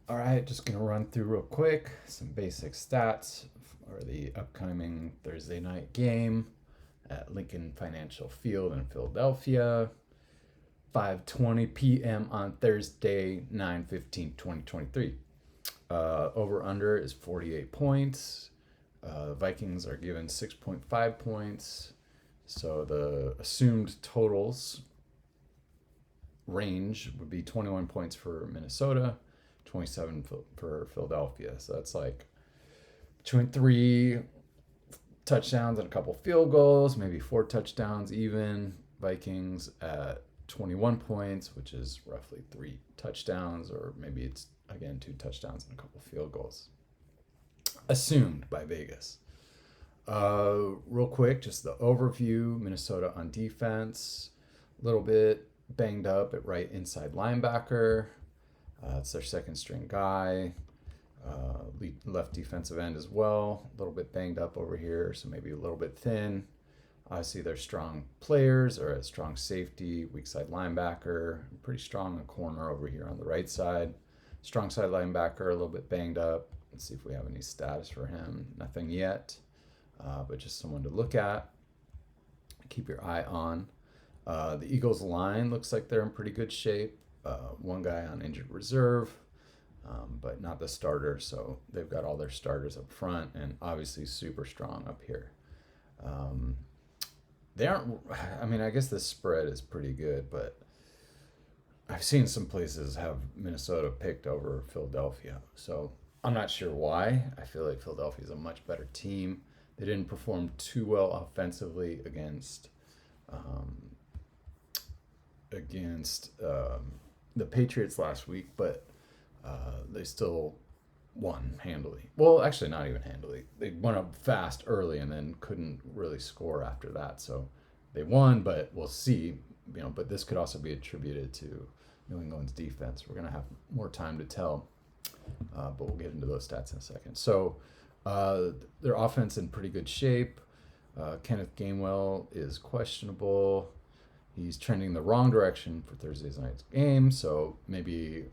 All right, just going to run through real quick some basic stats for the upcoming Thursday night game at Lincoln Financial Field in Philadelphia. 5:20 p.m. on Thursday, 9/15/2023. Over under is 48 points. The Vikings are given 6.5 points. So the assumed totals range would be 21 points for Minnesota, 27 for Philadelphia. So that's like between 3 touchdowns and a couple field goals, maybe 4 touchdowns even. Vikings at 21 points, which is roughly 3 touchdowns, or maybe it's again 2 touchdowns and a couple field goals. Assumed by Vegas. Real quick, just the overview. Minnesota on defense, a little bit banged up at right inside linebacker. It's their second string guy. Left defensive end as well. A little bit banged up over here, so maybe a little bit thin. Obviously, their strong players are a strong safety, weak side linebacker, pretty strong corner over here on the right side. Strong side linebacker, a little bit banged up. Let's see if we have any status for him. Nothing yet, but just someone to look at. Keep your eye on. The Eagles line looks like they're in pretty good shape. One guy on injured reserve, but not the starter. So they've got all their starters up front and obviously super strong up here. They aren't, I mean, I guess the spread is pretty good, but I've seen some places have Minnesota picked over Philadelphia. So I'm not sure why. I feel like Philadelphia is a much better team. They didn't perform too well offensively um, against the Patriots last week, but they still won handily. Well, actually, not even handily. They went up fast early and then couldn't really score after that. So they won, but we'll see. But this could also be attributed to New England's defense. We're gonna have more time to tell, but we'll get into those stats in a second. So their offense in pretty good shape. Kenneth Gainwell is questionable. He's trending the wrong direction for Thursday's night's game, so maybe,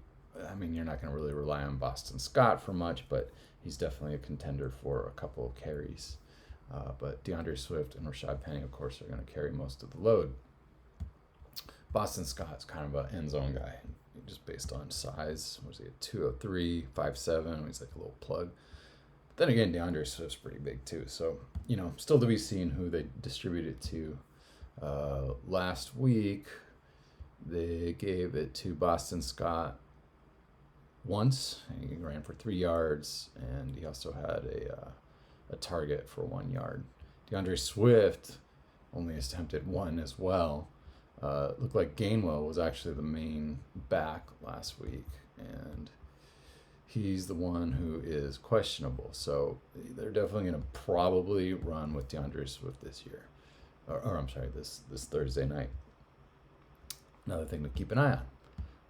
I mean, you're not going to really rely on Boston Scott for much, but he's definitely a contender for a couple of carries. But DeAndre Swift and Rashad Penny, of course, are going to carry most of the load. Boston Scott's kind of an end zone guy, just based on size. Was he a 203, 5'7"? He's like a little plug. But then again, DeAndre Swift's pretty big too. So, still to be seen who they distribute it to. Last week, they gave it to Boston Scott once. He ran for 3 yards, and he also had a target for 1 yard. DeAndre Swift only attempted one as well. Looked like Gainwell was actually the main back last week, and he's the one who is questionable. So they're definitely going to probably run with DeAndre Swift this year. Or I'm sorry, this Thursday night. Another thing to keep an eye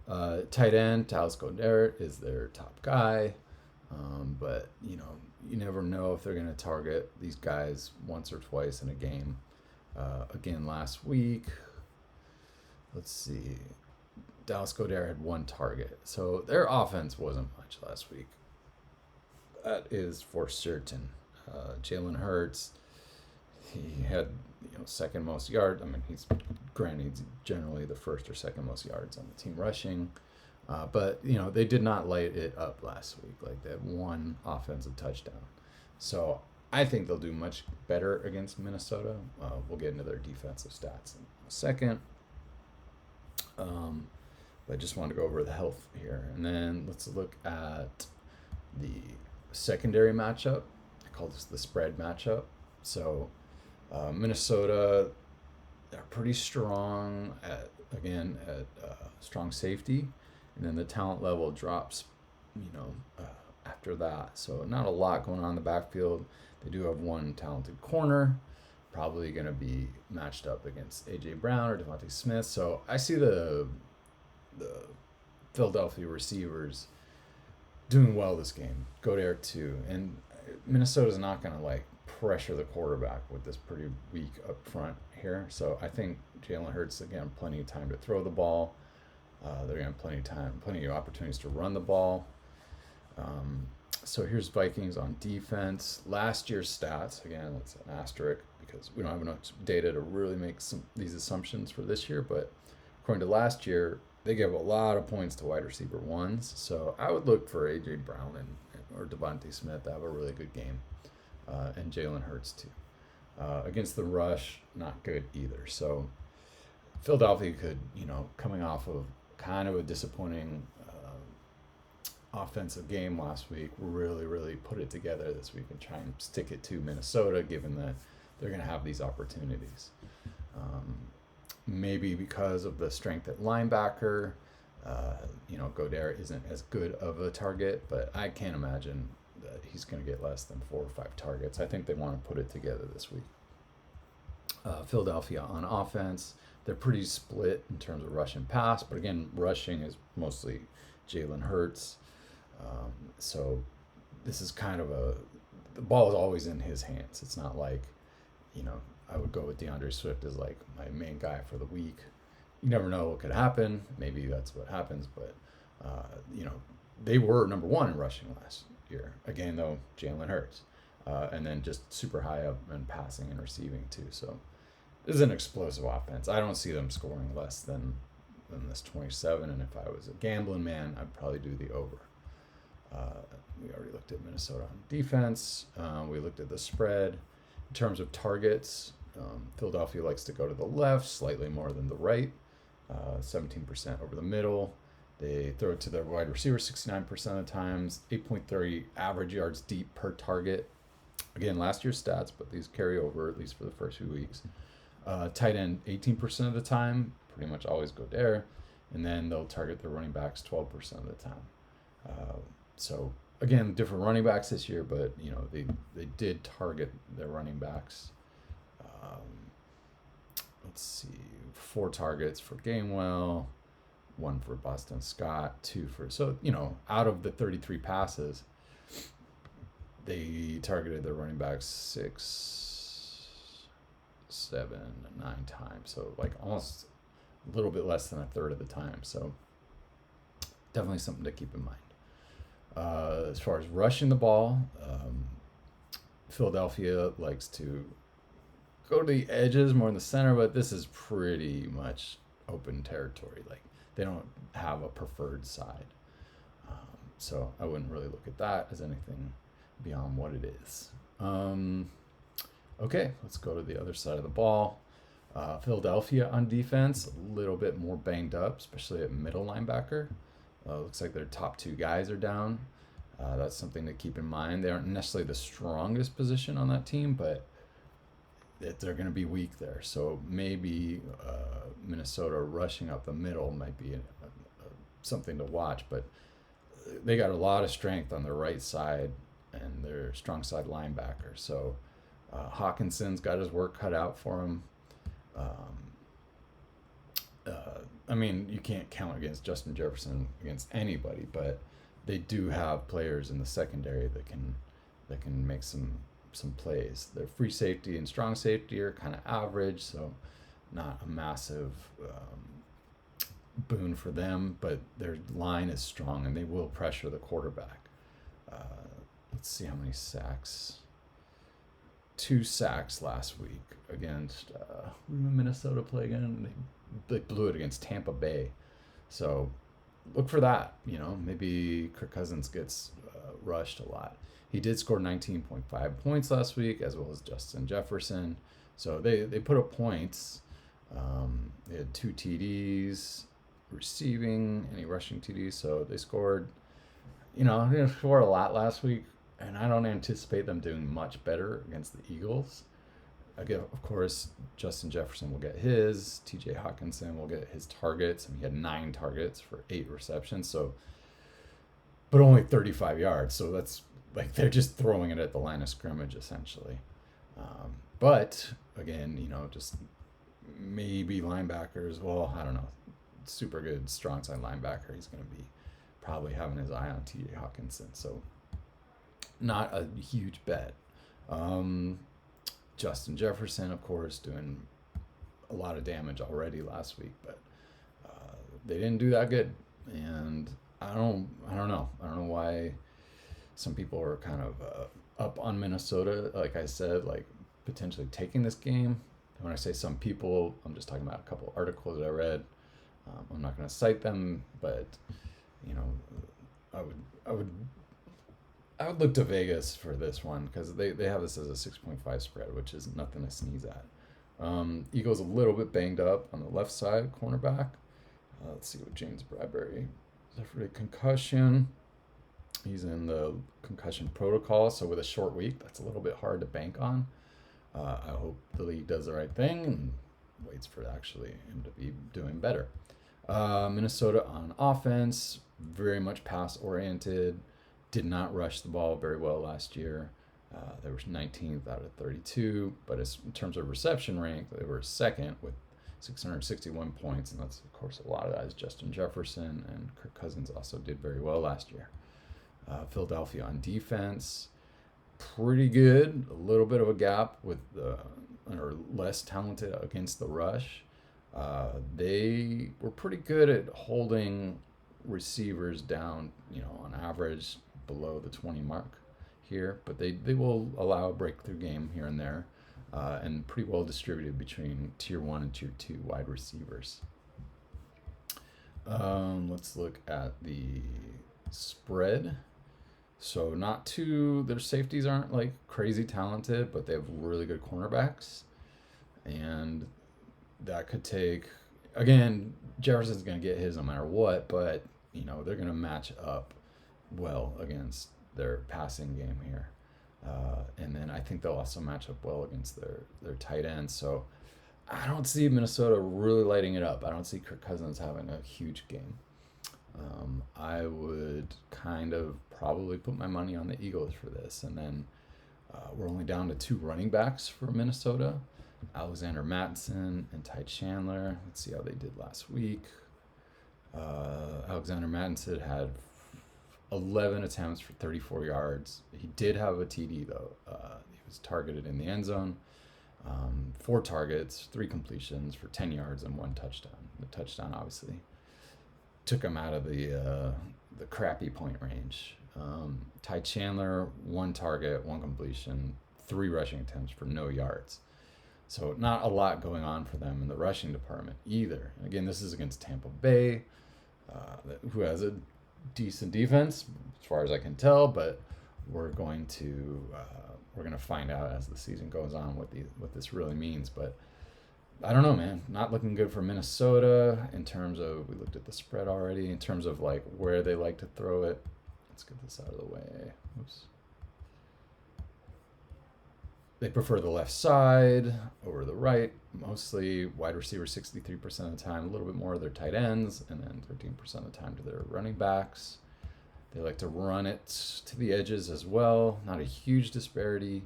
on. Tight end, Dallas Goedert is their top guy. But, you never know if they're going to target these guys once or twice in a game. Again, last week, let's see, Dallas Goedert had 1 target. So their offense wasn't much last week. That is for certain. Jalen Hurts, he had second most yards. I mean, he's generally the first or second most yards on the team rushing. But they did not light it up last week. Like, they had 1 offensive touchdown. So I think they'll do much better against Minnesota. We'll get into their defensive stats in a second. But I just wanted to go over the health here. And then let's look at the secondary matchup. I call this the spread matchup. So Minnesota, they're pretty strong at strong safety, and then the talent level drops, after that. So not a lot going on in the backfield. They do have 1 talented corner, probably going to be matched up against A.J. Brown or Devontae Smith. So I see the Philadelphia receivers doing well this game. Goddard too, and Minnesota's not going to pressure the quarterback with this pretty weak up front here. So I think Jalen Hurts, again, plenty of time to throw the ball. They're going to have plenty of opportunities to run the ball. So here's Vikings on defense. Last year's stats, again, it's an asterisk because we don't have enough data to really make these assumptions for this year. But according to last year, they gave a lot of points to wide receiver ones. So I would look for A.J. Brown or Devontae Smith to have a really good game, and Jalen Hurts too. Against the rush, not good either. So Philadelphia could, coming off of kind of a disappointing offensive game last week, really, really put it together this week and try and stick it to Minnesota, given that they're going to have these opportunities. Maybe because of the strength at linebacker, Godere isn't as good of a target, but I can't imagine that he's going to get less than 4 or 5 targets. I think they want to put it together this week. Philadelphia on offense, they're pretty split in terms of rush and pass, but again, rushing is mostly Jalen Hurts. So this is kind of the ball is always in his hands. It's not like, I would go with DeAndre Swift as like my main guy for the week. You never know what could happen. Maybe that's what happens, but, they were number 1 in rushing last year. Again, though, Jalen Hurts. And then just super high up in passing and receiving too. So this is an explosive offense. I don't see them scoring less than this 27. And if I was a gambling man, I'd probably do the over. We already looked at Minnesota on defense. We looked at the spread. In terms of targets, Philadelphia likes to go to the left slightly more than the right, 17% over the middle. They throw it to their wide receiver 69% of the times, 8.30 average yards deep per target. Again, last year's stats, but these carry over at least for the first few weeks. Tight end 18% of the time, pretty much always go there. And then they'll target their running backs 12% of the time. So again, different running backs this year, but they did target their running backs. Let's see, 4 targets for Gainwell, 1 for Boston Scott, 2 for out of the 33 passes, they targeted their running backs 6, 7, 9 times. So like almost a little bit less than a third of the time. So definitely something to keep in mind. As far as rushing the ball, Philadelphia likes to go to the edges more in the center, but this is pretty much open territory. Like they don't have a preferred side. So I wouldn't really look at that as anything beyond what it is. Okay, let's go to the other side of the ball. Philadelphia on defense, a little bit more banged up, especially at middle linebacker. Looks like their top 2 guys are down. That's something to keep in mind. They aren't necessarily the strongest position on that team, but they're going to be weak there. So maybe Minnesota rushing up the middle might be something to watch. But they got a lot of strength on their right side and their strong side linebacker. So Hawkinson's got his work cut out for him. You can't count against Justin Jefferson against anybody, but they do have players in the secondary that can make some plays. Their free safety and strong safety are kind of average, so not a massive boon for them, but their line is strong and they will pressure the quarterback. Let's see how many sacks. 2 sacks last week against who did Minnesota play again? They blew it against Tampa Bay. So look for that. Maybe Kirk Cousins gets rushed a lot. He did score 19.5 points last week, as well as Justin Jefferson. So they put up points. They had 2 TDs receiving, any rushing TDs. So they scored, they didn't score a lot last week. And I don't anticipate them doing much better against the Eagles. Again, of course, Justin Jefferson will get his. TJ Hawkinson will get his targets. He had 9 targets for 8 receptions. But only 35 yards. So that's like they're just throwing it at the line of scrimmage, essentially. But again, just maybe linebackers. Well, I don't know. Super good strong side linebacker. He's going to be probably having his eye on TJ Hawkinson. So not a huge bet. Justin Jefferson, of course, doing a lot of damage already last week, but they didn't do that good, and I don't know why some people are kind of up on Minnesota, like I said, like potentially taking this game. And when I say some people, I'm just talking about a couple articles that I read. I'm not going to cite them, but you know, I would look to Vegas for this one because they have this as a 6.5 spread, which is nothing to sneeze at. Eagles a little bit banged up on the left side, cornerback. Let's see what James Bradbury suffered a concussion. He's in the concussion protocol, so with a short week, that's a little bit hard to bank on. I hope the league does the right thing and waits for actually him to be doing better. Minnesota on offense, very much pass oriented, did not rush the ball very well last year. They were 19th out of 32, but in terms of reception rank, they were second with 661 points, and that's, of course, a lot of that is Justin Jefferson, and Kirk Cousins also did very well last year. Philadelphia on defense, pretty good, a little bit of a gap with or less talented against the rush. They were pretty good at holding receivers down, on average below the 20 mark here, but they will allow a breakthrough game here and there, and pretty well distributed between tier 1 and tier 2 wide receivers. Let's look at the spread. So their safeties aren't like crazy talented, but they have really good cornerbacks, and that could take, again, Jefferson's going to get his no matter what, but they're going to match up well against their passing game here. And then I think they'll also match up well against their tight ends. So I don't see Minnesota really lighting it up. I don't see Kirk Cousins having a huge game. I would kind of probably put my money on the Eagles for this. And then we're only down to 2 running backs for Minnesota, Alexander Mattison and Ty Chandler. Let's see how they did last week. Alexander Mattison had 11 attempts for 34 yards. He did have a TD, though. He was targeted in the end zone. 4 targets, 3 completions for 10 yards and 1 touchdown. The touchdown, obviously, took him out of the crappy point range. Ty Chandler, 1 target, 1 completion, 3 rushing attempts for no yards. So not a lot going on for them in the rushing department either. And again, this is against Tampa Bay, who has a decent defense as far as I can tell, but we're going to find out as the season goes on what this really means. But I don't know, man. Not looking good for Minnesota in terms of, we looked at the spread already, in terms of like where they like to throw it. Let's get this out of the way. Oops. They prefer the left side over the right, mostly wide receiver 63% of the time, a little bit more of their tight ends, and then 13% of the time to their running backs. They like to run it to the edges as well. Not a huge disparity,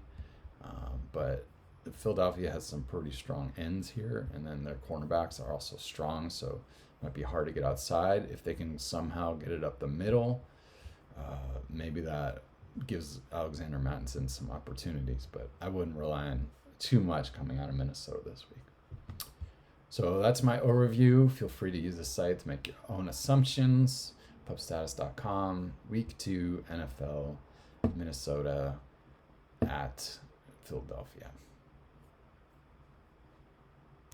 but Philadelphia has some pretty strong ends here, and then their cornerbacks are also strong, so it might be hard to get outside. If they can somehow get it up the middle, maybe that gives Alexander Mattison some opportunities, but I wouldn't rely on too much coming out of Minnesota this week. So that's my overview. Feel free to use the site to make your own assumptions. Pubstatus.com, Week 2 NFL, Minnesota at Philadelphia.